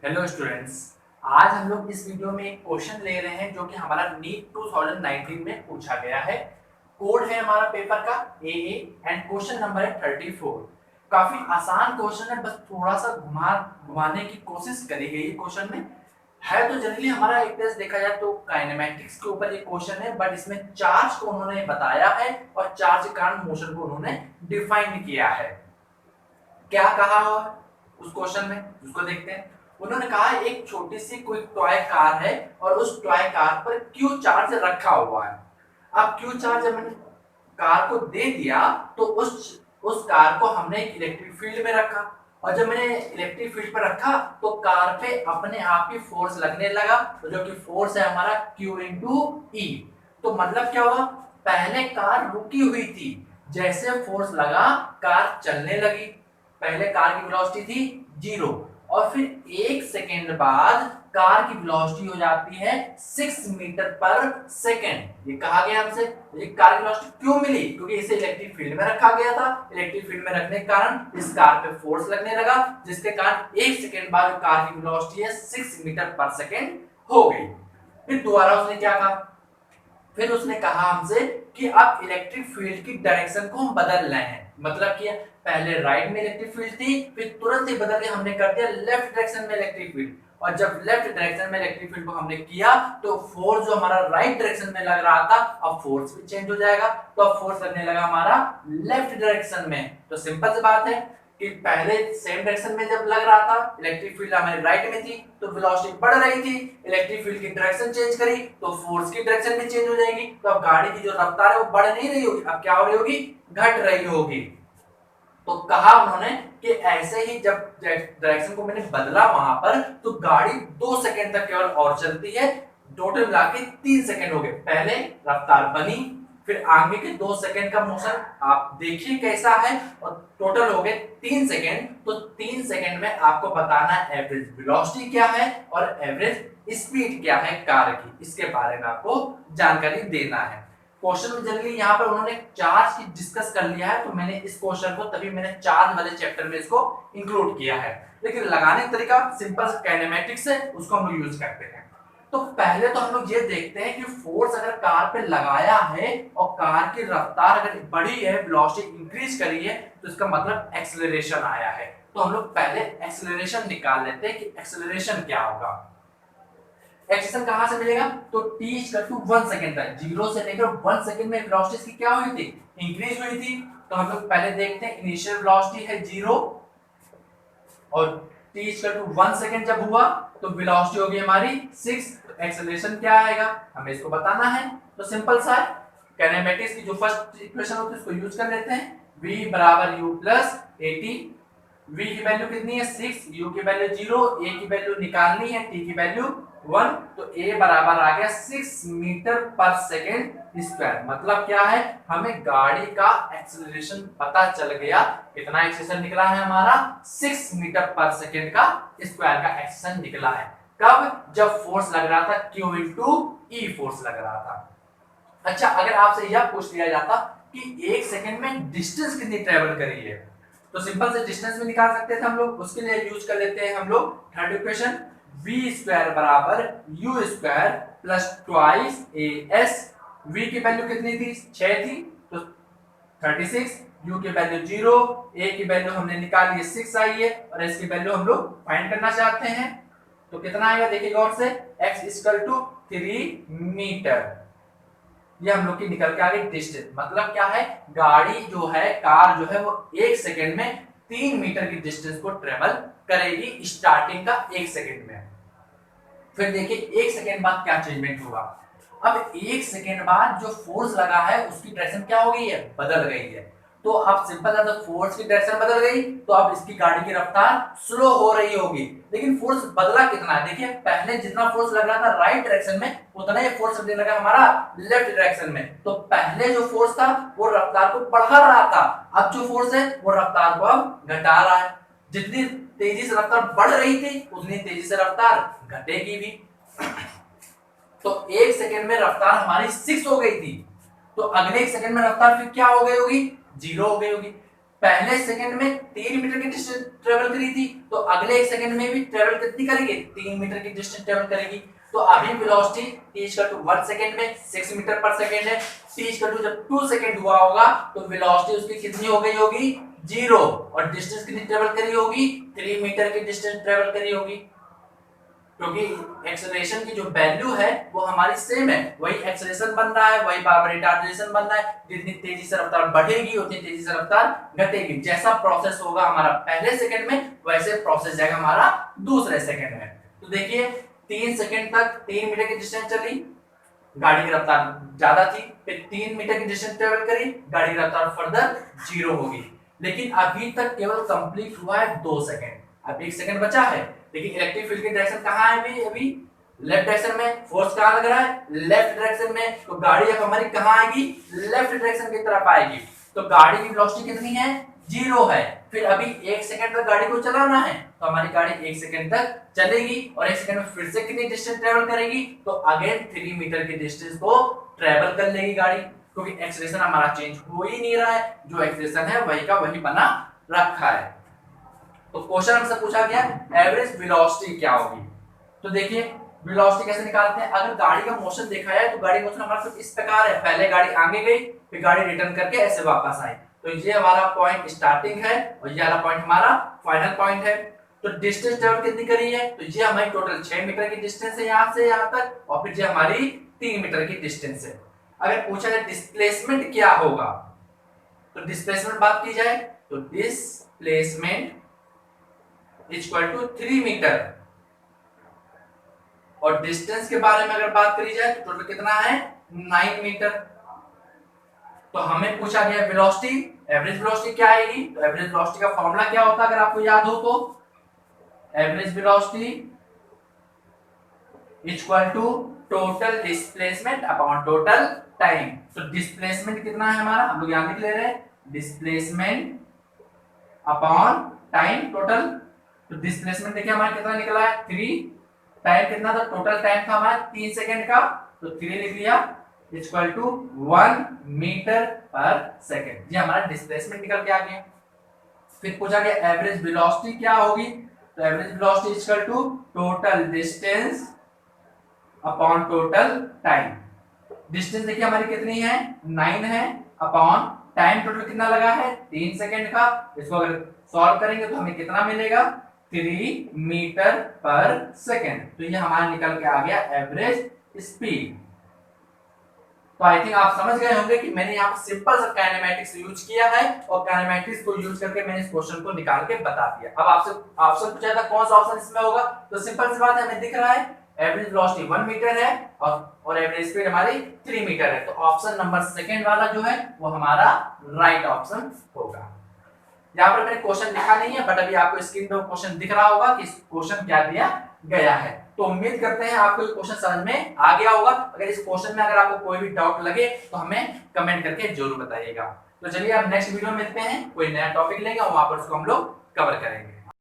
Hello students. आज हम लोग इस वीडियो में एक क्वेश्चन ले रहे हैं जो कि हमारा नीट 2019 में पूछा गया है। कोड है हमारा पेपर का ए एंड क्वेश्चन नंबर है 34। काफी आसान क्वेश्चन है, बस थोड़ा सा घुमाने की कोशिश करी गई है क्वेश्चन में। है तो जनरली हमारा एक टेस्ट देखा जाए तो काइनेमेटिक्स के ऊपर एक क्वेश्चन है, बट इसमें चार्ज को उन्होंने बताया है और चार्ज के कारण मोशन को उन्होंने डिफाइन किया है। क्या कहा हो उस क्वेश्चन में, उसको देखते हैं। उन्होंने कहा एक छोटी सी कोई टॉय कार है और उस टॉय कार पर क्यू चार्ज रखा हुआ है। अब क्यू चार्ज जब मैंने कार को दे दिया तो उस कार को हमने इलेक्ट्रिक फील्ड में रखा, और जब मैंने इलेक्ट्रिक फील्ड पर रखा तो कार पे अपने आप ही फोर्स लगने लगा, तो जो कि फोर्स है हमारा Q इंटू ई। तो मतलब क्या हुआ, पहले कार रुकी हुई थी, जैसे फोर्स लगा कार चलने लगी। पहले कार की वेलोसिटी थी 0 और फिर 1 सेकेंड बाद कार की वेलोसिटी हो जाती है 6 मीटर पर सेकेंड। ये कहा गया हमसे। ये कार की वेलोसिटी क्यों मिली, क्योंकि इसे इलेक्ट्रिक फील्ड में रखा गया था। इलेक्ट्रिक फील्ड में रखने के कारण इस कार पे फोर्स लगने लगा, जिसके कारण 1 सेकेंड बाद कार की वेलोसिटी है 6 मीटर पर सेकेंड हो गई। फिर दोबारा उसने क्या कहा, फिर उसने कहा हमसे कि अब इलेक्ट्रिक फील्ड की डायरेक्शन को हम बदल रहे हैं। मतलब कि पहले राइट में इलेक्ट्रिक फील्ड थी, फिर तुरंत ही बदल के हमने कर दिया लेफ्ट डायरेक्शन में इलेक्ट्रिक फील्ड। और जब लेफ्ट डायरेक्शन में इलेक्ट्रिक फील्ड को हमने किया तो फोर्स जो हमारा राइट डायरेक्शन में लग रहा था, अब फोर्स भी चेंज हो जाएगा। तो अब फोर्स लगने लगा हमारा लेफ्ट डायरेक्शन में। तो सिंपल सी बात है कि पहले सेम डायरेक्शन में जब लग रहा था, इलेक्ट्रिक फील्ड हमारे राइट में थी तो वेलोसिटी बढ़ रही थी। इलेक्ट्रिक फील्ड की डायरेक्शन चेंज करी तो फोर्स की डायरेक्शन भी चेंज हो जाएगी। तो अब गाड़ी की जो रफ्तार है वो बढ़ नहीं रही होगी, अब क्या हो रही होगी, घट रही होगी। तो कहा उन्होंने कि ऐसे ही जब डायरेक्शन को मैंने बदला वहां पर, तो गाड़ी 2 सेकंड तक केवल और चलती है। टोटल मिला के 3 सेकंड हो गए। पहले रफ्तार बनी, फिर आगे के 2 सेकंड का मोशन आप देखिए कैसा है, और टोटल हो गए 3 सेकंड। तो 3 सेकंड में आपको बताना है एवरेज वेलोसिटी क्या है और एवरेज स्पीड क्या है कार की, इसके बारे में आपको जानकारी देना है। क्वेश्चन में जनरली यहाँ पर उन्होंने चार्ज की डिस्कस कर लिया है, तो मैंने इस क्वेश्चन को तभी मैंने चार्ज वाले चैप्टर में इसको इंक्लूड किया है। लेकिन लगाने का तरीका सिंपल काइनेमेटिक्स है, उसको हम लोग यूज करते हैं। तो पहले तो हम लोग ये देखते हैं कि फोर्स अगर कार पे लगाया है और कार की रफ्तार अगर बढ़ी है, वेलोसिटी इंक्रीज करी है, तो इसका मतलब एक्सेलरेशन आया है। तो हम लोग पहले एक्सेलरेशन निकाल लेते हैं कि एक्सेलरेशन क्या होगा। एक्सेलरेशन कहां से मिलेगा, तो t इक्वल टू 1 सेकंड तक, 0 से लेकर 1 सेकंड में वेलोसिटी की क्या हुई थी, इंक्रीज हुई थी। तो हम लोग पहले देखते हैं, इनिशियल वेलोसिटी है 0 और t इक्वल टू 1 सेकंड जब हुआ तो वेलोसिटी होगी हमारी 6। तो एक्सेलरेशन क्या आएगा हमें इसको बताना है। तो सिंपल सा है, काइनेमेटिक्स की जो फर्स्ट इक्वेशन होती है उसको यूज कर लेते हैं। v बराबर u प्लस at। v की वैल्यू कितनी है 6, u की वैल्यू 0, a की वैल्यू निकालनी है, t की वैल्यू 1। तो a बराबर आ गया 6 मीटर पर सेकेंड स्क्वायर। मतलब क्या है, हमें गाड़ी का एक्सेलरेशन पता चल गया। कितना एक्सेलरेशन निकला है हमारा, 6 मीटर पर सेकेंड का स्क्वायर का एक्सेलरेशन निकला है। कब, जब फोर्स लग रहा था q इंटू ई फोर्स लग रहा था। अच्छा, अगर आपसे यह पूछ लिया जाता कि 1 सेकेंड में डिस्टेंस कितनी ट्रेवल करी है, तो सिंपल से डिस्टेंस भी निकाल सकते थे हम लोग। उसके लिए यूज कर लेते हैं हम लोग थर्ड इक्वेशन, v स्क्वायर बराबर u square plus twice as। v की वैल्यू कितनी थी, 6 थी, तो 36, u की वैल्यू 0, a की वैल्यू हमने निकाल ली 6 आई है, और s की वैल्यू हम लोग फाइंड करना चाहते हैं। तो कितना आएगा देखिए गौर से, x इक्वल टू 3 मीटर। ये हम लोग की निकल के आ गई डिस्टेंस। मतलब क्या है, गाड़ी जो है, कार जो है वो 1 सेकेंड में 3 मीटर की डिस्टेंस को ट्रेवल करेगी, स्टार्टिंग का 1 सेकेंड में। फिर देखिए 1 सेकेंड बाद क्या चेंजमेंट होगा। अब 1 सेकेंड बाद जो फोर्स लगा है उसकी डायरेक्शन क्या हो गई है, बदल गई है। तो अब सिंपल है, तो फोर्स की डायरेक्शन बदल गई तो अब इसकी गाड़ी की रफ्तार स्लो हो रही होगी। लेकिन फोर्स बदला कितना है, देखिए पहले जितना फोर्स लग रहा था राइट डायरेक्शन में, उतना ही फोर्स लगने लगा हमारा लेफ्ट डायरेक्शन में। तो पहले जो फोर्स था वो रफ्तार को बढ़ा रहा था, अब जो फोर्स है वो रफ्तार को अब घटा रहा है। जितनी तेजी से रफ्तार बढ़ रही थी उतनी तेजी से रफ्तार घटेगी भी। तो 1 सेकेंड में रफ्तार हमारी 6 हो गई थी, तो अगले 1 सेकेंड में रफ्तार फिर क्या हो गई होगी, 0 हो गई होगी। पहले सेकंड में 3 मीटर की डिस्टेंस ट्रेवल करी थी, तो अगले एक सेकंड में भी ट्रेवल कितनी करेगी, 3 मीटर की डिस्टेंस ट्रेवल करेगी। तो अभी velocity t equal to 1 second में 6 मीटर पर सेकंड है। t इक्वल टू जब 2 सेकंड हुआ होगा तो वेलोसिटी उसकी कितनी हो गई होगी, 0, और डिस्टेंस कितनी ट्रेवल करी होगी, 3 मीटर की डिस्टेंस ट्रेवल करी होगी। क्योंकि एक्सेलरेशन की जो वैल्यू है वो हमारी सेम है, वही एक्सेलरेशन बन रहा है, वही बार बार रिटार्डेशन बन रहा है। जितनी तेजी से रफ्तार बढ़ेगी उतनी तेजी से रफ्तार घटेगी। जैसा प्रोसेस होगा हमारा पहले सेकंड में, वैसे प्रोसेस जाएगा हमारा दूसरे सेकंड में। तो देखिए 3 सेकंड तक 3 मीटर की डिस्टेंस चली, गाड़ी की रफ्तार ज्यादा थी, फिर 3 मीटर की डिस्टेंस ट्रेवल करी, गाड़ी की रफ्तार फर्दर 0 होगी। लेकिन अभी तक केवल कंप्लीट हुआ है 2 सेकंड, अब 1 सेकंड बचा है। लेकिन इलेक्ट्रिक फील्ड की डायरेक्शन कहाँ है अभी लेफ्ट डायरेक्शन में, फोर्स कहाँ लग रहा है, लेफ्ट डायरेक्शन में। तो गाड़ी अब हमारी कहाँ आएगी, लेफ्ट डायरेक्शन की तरफ आएगी। तो गाड़ी की वेलोसिटी कितनी है, 0 है। फिर अभी 1 सेकंड तक गाड़ी को चलाना है, तो हमारी गाड़ी 1 सेकंड तक चलेगी और 1 सेकंड में फिर से कितनी डिस्टेंस ट्रेवल करेगी, तो अगेन 3 मीटर की डिस्टेंस को ट्रेवल कर लेगी गाड़ी। क्योंकि एक्सेलरेशन हमारा चेंज हो ही नहीं रहा है, जो एक्सेलरेशन है वही का वही बना रखा है। तो क्वेश्चन हमसे पूछा गया एवरेज वेलोसिटी क्या होगी। तो देखिए वेलोसिटी कैसे निकालते हैं। अगर गाड़ी का मोशन देखा जाए तो गाड़ी मोशन हमारा कुछ इस प्रकार है, पहले गाड़ी आगे गई, फिर गाड़ी रिटर्न करके ऐसे वापस आई। तो ये हमारा पॉइंट स्टार्टिंग है और ये वाला पॉइंट हमारा फाइनल पॉइंट है। तो डिस्टेंस ट्रेवल कितनी करी है, तो ये हमारी टोटल 6 मीटर की डिस्टेंस है यहाँ से यहाँ तक, और फिर ये हमारी 3 मीटर की डिस्टेंस है। अगर पूछा जाए डिस्प्लेसमेंट क्या होगा, तो डिस्प्लेसमेंट बात की जाए तो डिस्प्लेसमेंट इक्वल टू 3 मीटर, और डिस्टेंस के बारे में अगर बात करी जाए तो टोटल कितना है, 9 मीटर। तो हमें पूछा गया वेलोसिटी, एवरेज वेलोसिटी क्या आएगी। तो एवरेज वेलोसिटी का फॉर्मूला क्या होता है अगर आपको याद हो तो, average velocity equal to total displacement upon total time. तो डिस्प्लेसमेंट कितना है हमारा, हम लोग यहां लिख ले रहे हैं, डिस्प्लेसमेंट अपॉन टाइम टोटल। तो डिस्प्लेसमेंट देखिए हमारा कितना निकला है, 3। टाइम कितना था, टोटल टाइम था हमारा 3 सेकंड का, तो 3 लिख लिया, इक्वल टू 1 मीटर पर सेकंड। ये हमारा डिस्प्लेसमेंट निकल के आ गया। फिर पूछा गया एवरेज वेलोसिटी क्या होगी, तो average velocity equal to total distance upon total time. Distance देखिए हमारी कितनी है, 9 है, अपॉन टाइम टोटल कितना लगा है, 3 सेकंड का। इसको अगर सॉल्व करेंगे तो हमें कितना मिलेगा, 3 मीटर पर सेकंड। तो ये हमारा निकल के आ गया एवरेज स्पीड। तो आई थिंक आप समझ गए होंगे कि मैंने यहाँ सिंपल सा काइनेमैटिक्स यूज किया है और काइनेमैटिक्स को यूज करके मैंने इस क्वेश्चन को निकाल के बता दिया। अब आपसे ऑप्शन पूछा था कौन सा ऑप्शन इसमें होगा, तो सिंपल सी बात है, हमें दिख रहा है एवरेज वेलोसिटी 1 मीटर है और एवरेज स्पीड हमारी 3 मीटर है। तो ऑप्शन नंबर सेकंड वाला जो है वो हमारा राइट ऑप्शन होगा। यहाँ पर मैंने क्वेश्चन लिखा नहीं है, बट अभी आपको स्क्रीन पे क्वेश्चन दिख रहा होगा कि क्वेश्चन क्या दिया गया है। तो उम्मीद करते हैं आपको ये क्वेश्चन समझ में आ गया होगा। अगर इस क्वेश्चन में अगर आपको कोई भी डाउट लगे तो हमें कमेंट करके जरूर बताइएगा। तो चलिए अब नेक्स्ट वीडियो में मिलते हैं, कोई नया टॉपिक लेंगे और वहां पर उसको हम लोग कवर करेंगे।